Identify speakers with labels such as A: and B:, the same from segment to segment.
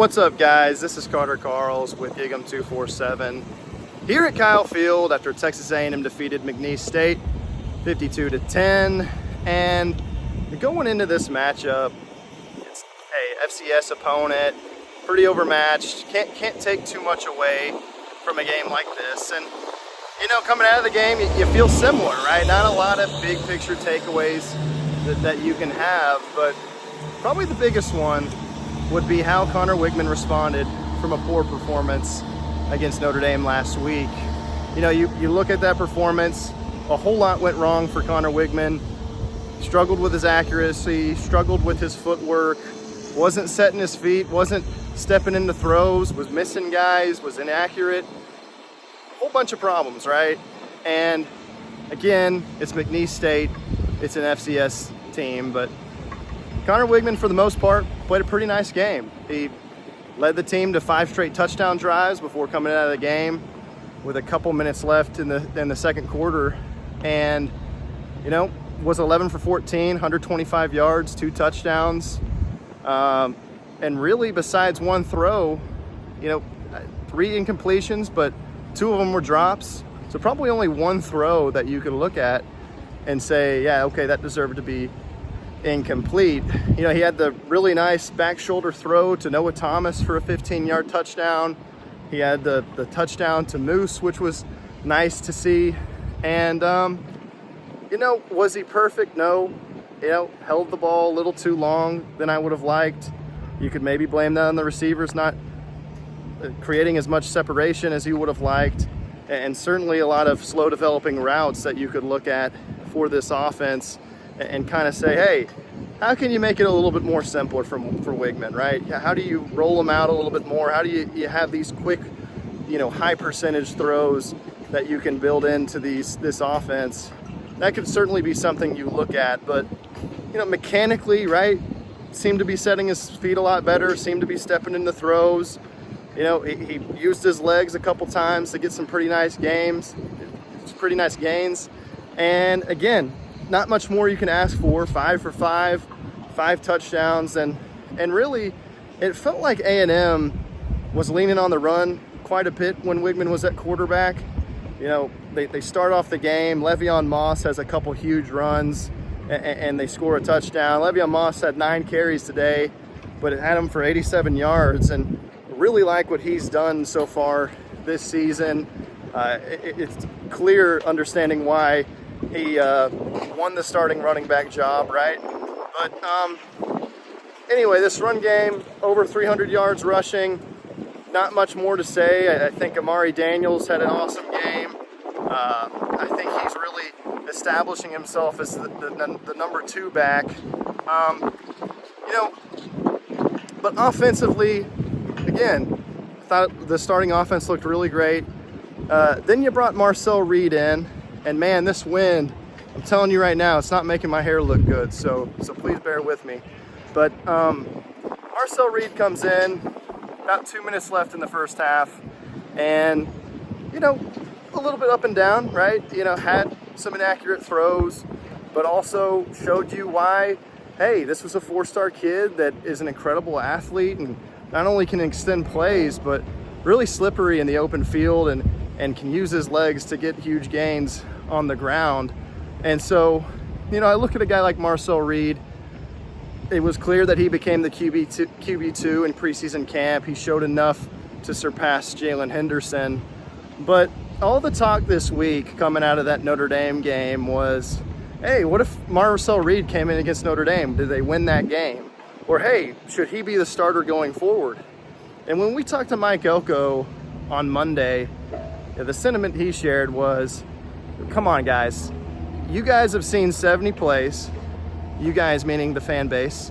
A: What's up, guys? This is Carter Karels with GigEm 247 here at Kyle Field after Texas A&M defeated McNeese State 52-10. And going into this matchup, it's a FCS opponent, pretty overmatched. Can't take too much away from a game like this. And you know, coming out of the game, you feel similar, right? Not a lot of big picture takeaways that you can have, but probably the biggest one would be how Conner Weigman responded from a poor performance against Notre Dame last week. You know, you look at that performance, a whole lot went wrong for Conner Weigman. Struggled with his accuracy, struggled with his footwork, wasn't setting his feet, wasn't stepping into throws, was missing guys, was inaccurate. A whole bunch of problems, right? And again, it's McNeese State, it's an FCS team, but Conner Weigman, for the most part, played a pretty nice game. He led the team to 5 straight touchdown drives before coming out of the game with a couple minutes left in the second quarter. And, you know, was 11 for 14, 125 yards, 2 touchdowns. And really, besides one throw, you know, 3 incompletions, but 2 of them were drops. So probably only one throw that you could look at and say, yeah, okay, that deserved to be incomplete. You know, he had the really nice back shoulder throw to Noah Thomas for a 15-yard touchdown. He had the touchdown to Moose, which was nice to see. And, you know, was he perfect? No. You know, held the ball a little too long than I would have liked. You could maybe blame that on the receivers not creating as much separation as you would have liked. And certainly a lot of slow developing routes that you could look at for this offense and kind of say, hey, how can you make it a little bit more simpler for Weigman, right? How do you roll them out a little bit more? How do you have these quick, you know, high percentage throws that you can build into this offense? That could certainly be something you look at, but, you know, mechanically, right, seemed to be setting his feet a lot better, seemed to be stepping into throws. You know, he used his legs a couple times to get some pretty nice gains. And again, not much more you can ask for. 5 for 5, 5 touchdowns, and really it felt like A&M was leaning on the run quite a bit when Weigman was at quarterback. You know, they start off the game, Le'Veon Moss has a couple huge runs and they score a touchdown. Le'Veon Moss had 9 carries today, but it had him for 87 yards, and really like what he's done so far this season. It's clear understanding why he won the starting running back job, right? But anyway, this run game, over 300 yards rushing. Not much more to say. I think Amari Daniels had an awesome game. I think he's really establishing himself as the number 2 back. You know, but offensively, again, I thought the starting offense looked really great. Then you brought Marcel Reed in. And man, this wind, I'm telling you right now, it's not making my hair look good. So please bear with me. But Marcel Reed comes in, about 2 minutes left in the first half. And, you know, a little bit up and down, right? You know, had some inaccurate throws, but also showed you why, hey, this was a 4-star kid that is an incredible athlete and not only can extend plays, but really slippery in the open field and can use his legs to get huge gains on the ground. And so, you know, I look at a guy like Marcel Reed. It was clear that he became the QB2 in preseason camp. He showed enough to surpass Jalen Henderson. But all the talk this week coming out of that Notre Dame game was, hey, what if Marcel Reed came in against Notre Dame? Did they win that game? Or, hey, should he be the starter going forward? And when we talked to Mike Elko on Monday, the sentiment he shared was, come on, guys. You guys have seen 70 plays. You guys meaning the fan base.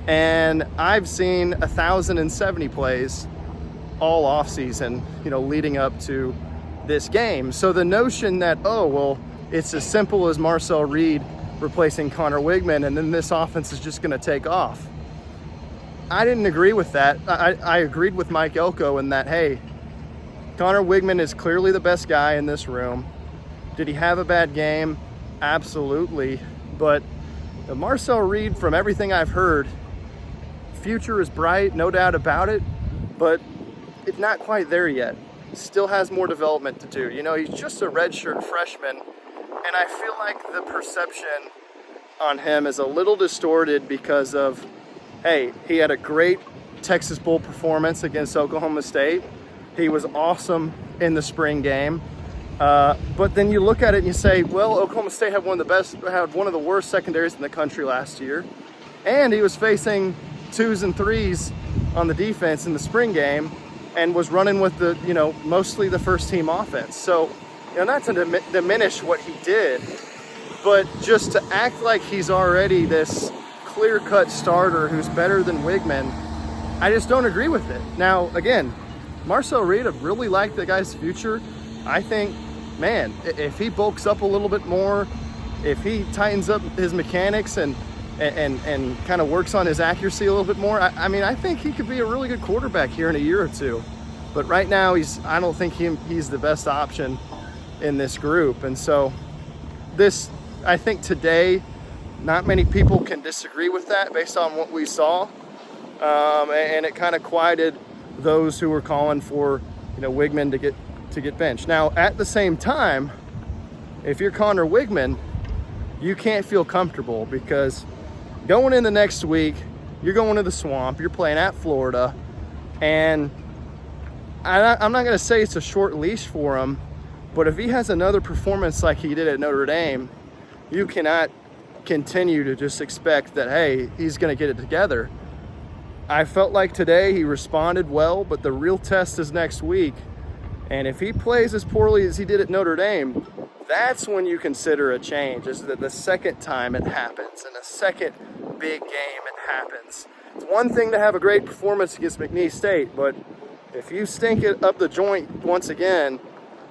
A: And I've seen 1,070 plays all offseason, you know, leading up to this game. So the notion that, oh, well, it's as simple as Marcel Reed replacing Conner Weigman and then this offense is just going to take off. I didn't agree with that. I agreed with Mike Elko in that, hey, Conner Weigman is clearly the best guy in this room. Did he have a bad game? Absolutely. But Marcel Reed, from everything I've heard, future is bright, no doubt about it. but it's not quite there yet. Still has more development to do. You know, he's just a redshirt freshman, and I feel like the perception on him is a little distorted because of, hey, he had a great Texas Bowl performance against Oklahoma State. He was awesome in the spring game. But then you look at it and you say, well, Oklahoma State had one of the worst secondaries in the country last year. And he was facing 2s and 3s on the defense in the spring game and was running with the, you know, mostly the first team offense. So, you know, not to diminish what he did, but just to act like he's already this clear-cut starter who's better than Wigman, I just don't agree with it. Now, again, Marcel Reed, I really like the guy's future. I think, man, if he bulks up a little bit more, if he tightens up his mechanics and kind of works on his accuracy a little bit more, I mean, I think he could be a really good quarterback here in a year or two. But right now, I don't think he's the best option in this group. And so I think today, not many people can disagree with that based on what we saw. And it kind of quieted those who were calling for, you know, Wigman to get benched. Now, at the same time, if you're Connor Wigman, you can't feel comfortable because going in the next week, you're going to the Swamp, you're playing at Florida, and I'm not going to say it's a short leash for him, but if he has another performance like he did at Notre Dame, you cannot continue to just expect that, hey, he's going to get it together. I felt like today he responded well, but the real test is next week. And if he plays as poorly as he did at Notre Dame, that's when you consider a change. Is that the second time it happens, and the second big game it happens. It's one thing to have a great performance against McNeese State, but if you stink it up the joint once again,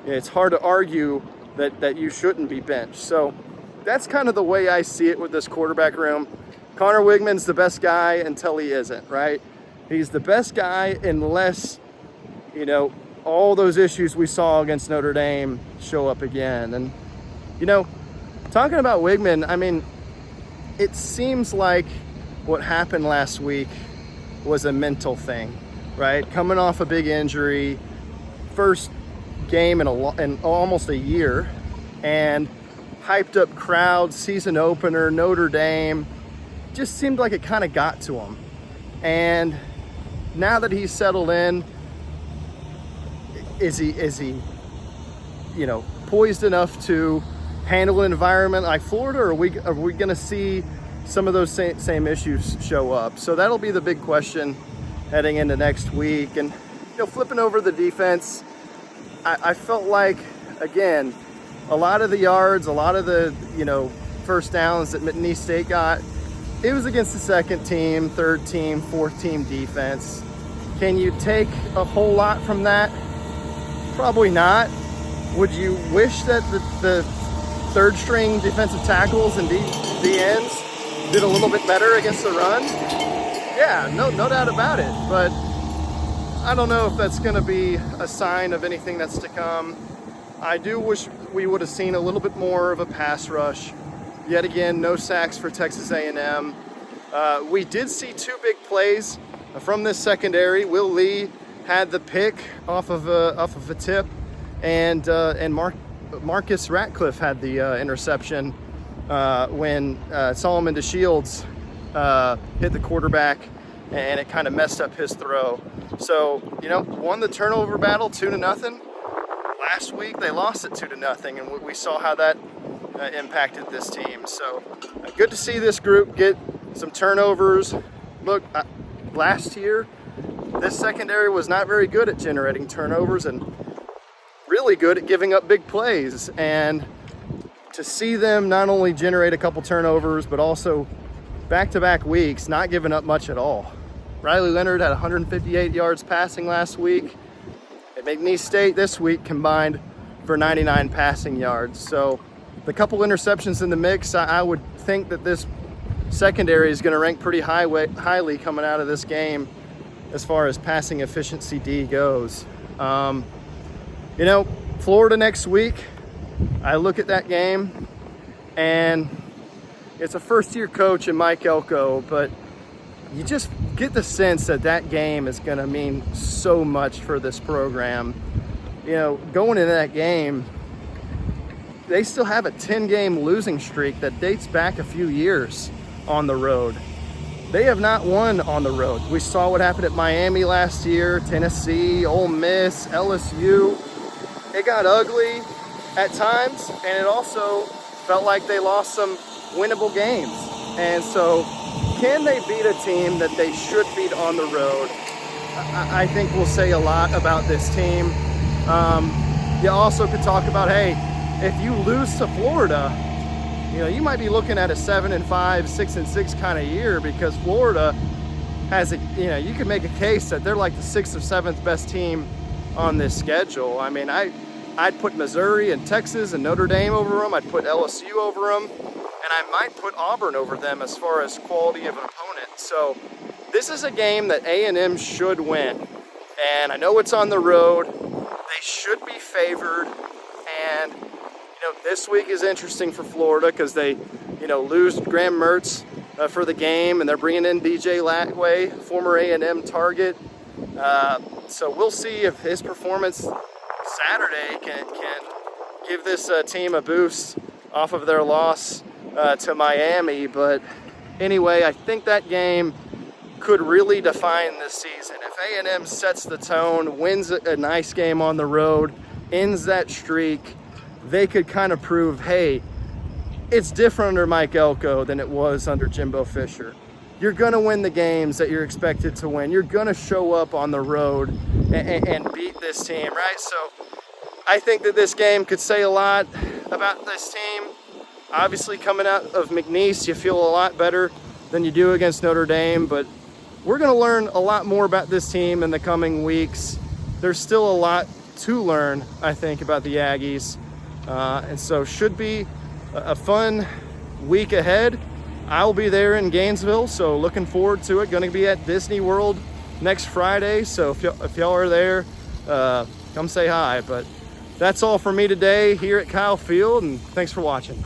A: it's hard to argue that you shouldn't be benched. So that's kind of the way I see it with this quarterback room. Connor Wigman's the best guy until he isn't, right? He's the best guy unless, you know, all those issues we saw against Notre Dame show up again. And, you know, talking about Wigman, I mean, it seems like what happened last week was a mental thing, right? Coming off a big injury, first game in almost a year, and hyped up crowd, season opener, Notre Dame. Just seemed like it kind of got to him. And now that he's settled in, is he, you know, poised enough to handle an environment like Florida, or are we going to see some of those same issues show up? So that'll be the big question heading into next week. And, you know, flipping over the defense, I felt like, again, a lot of the yards, a lot of the, you know, first downs that McNeese State got, it was against the second team, third team, fourth team defense. Can you take a whole lot from that? Probably not. Would you wish that the third string defensive tackles and DNs did a little bit better against the run? Yeah, no doubt about it. But I don't know if that's going to be a sign of anything that's to come. I do wish we would have seen a little bit more of a pass rush. Yet again, no sacks for Texas A&M. We did see two big plays from this secondary. Will Lee had the pick off of a tip, and Marcus Ratcliffe had the interception when Solomon DeShields hit the quarterback, and it kind of messed up his throw. So, you know, won the turnover battle 2-0. Last week they lost it 2-0, and we saw how that impacted this team. So good to see this group get some turnovers. Look, last year this secondary was not very good at generating turnovers and really good at giving up big plays. And to see them not only generate a couple turnovers, but also back-to-back weeks not giving up much at all. Riley Leonard had 158 yards passing last week. At McNeese State this week combined for 99 passing yards. So the couple interceptions in the mix, I would think that this secondary is going to rank pretty highly coming out of this game as far as passing efficiency D goes. You know, Florida next week, I look at that game, and it's a first-year coach in Mike Elko, but you just get the sense that that game is going to mean so much for this program. You know, going into that game, they still have a 10-game losing streak that dates back a few years on the road. They have not won on the road. We saw what happened at Miami last year, Tennessee, Ole Miss, LSU. It got ugly at times, and it also felt like they lost some winnable games. And so, can they beat a team that they should beat on the road? I think we'll say a lot about this team. You also could talk about, hey, if you lose to Florida, you know, you might be looking at a 7-5, 6-6 kind of year, because Florida has a, you know, you could make a case that they're like the 6th or 7th best team on this schedule. I mean, I'd put Missouri and Texas and Notre Dame over them. I'd put LSU over them, and I might put Auburn over them as far as quality of an opponent. So this is a game that A&M should win, and I know it's on the road. They should be favored, and you know, this week is interesting for Florida because they, you know, lose Graham Mertz for the game, and they're bringing in DJ Latway, former A&M target. So we'll see if his performance Saturday can give this team a boost off of their loss to Miami. But anyway, I think that game could really define this season. If A&M sets the tone, wins a nice game on the road, ends that streak, they could kind of prove, hey, it's different under Mike Elko than it was under Jimbo Fisher. You're going to win the games that you're expected to win. You're going to show up on the road and beat this team, right? So I think that this game could say a lot about this team. Obviously, coming out of McNeese, you feel a lot better than you do against Notre Dame, but we're going to learn a lot more about this team in the coming weeks. There's still a lot to learn, I think, about the Aggies. And so should be a fun week ahead. I'll be there in Gainesville, so looking forward to it. Going to be at Disney World next Friday, so if y'all are there, come say hi. But that's all for me today here at Kyle Field, and thanks for watching.